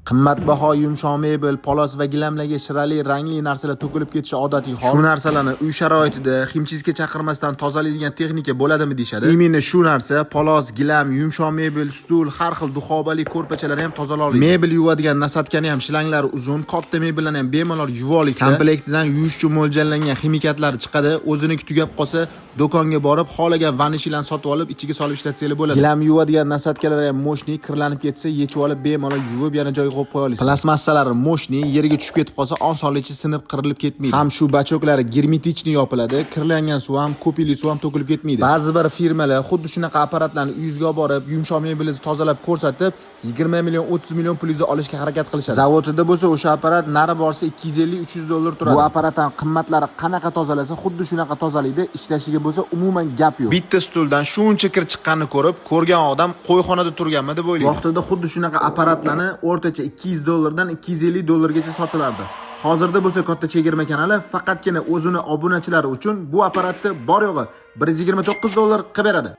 Qimmatbaho yumshoq mebel, polos va gilamlarga shirali, rangli narsalar to'kilib ketishi odatiy hol. Shu narsalarni uy sharoitida himchizga chaqirmasdan tozalaydigan texnika bo'ladimi deyshadi. Imini shu narsa polos, gilam, yumshoq mebel, stul, har xil duxobali ko'rpachalar ham tozaloladi. Mebel yuvadigan nasatkani ham shlanglari uzun, katta mebellarni ham bemalol yuvolisa, komplektidan yuvish uchun mo'ljallangan ximikatlar chiqadi. O'ziniki tugab qolsa, do'konga borib, xolagan vanishilani sotib olib, ichiga solib ishlatsangiz bo'ladi. Gilam yuvadigan nasatkalar ham mo'shni, kirlanib ketsa, yechib olib bemalol yuvib yana joyiga qo'yib qo'ya olasiz. Plasmassalari mo'shni, yerga tushib ketib qolsa, osonlikcha sinib, qirilib ketmaydi. Ham shu bachoklari germetichni yopiladi, kirlangan suv ham, ko'pikli suv ham to'kilib ketmaydi. Ba'zi bir firmalar xuddi shunaqa apparatlarni uyingizga olib borib, yumshoq mebelni tozalab ko'rsatib, 20 million, 30 million pulingizni olishga harakat qilishadi. Zavodida bo'lsa, o'sha apparat nari borsa 250-300 dollar turadi. Bu apparatdan qimmatlari qanaqa tozalasa, xuddi shunaqa tozalaydi. Ishlashiga bo'lsa, umuman gap yo'q. Bitta stuldan shuncha kir chiqqanini ko'rib, ko'rgan odam qo'yxonada turganmi deb o'ylaydi. Vaqtida xuddi shunaqa apparatlarni o'rtacha 200 dollardan 250 dollargacha sotilardi. Hozirda bo'lsa katta chegirma kanali faqatgina o'zini obunachilari uchun bu apparatni bor yo'g'i 129 dollar qilib beradi.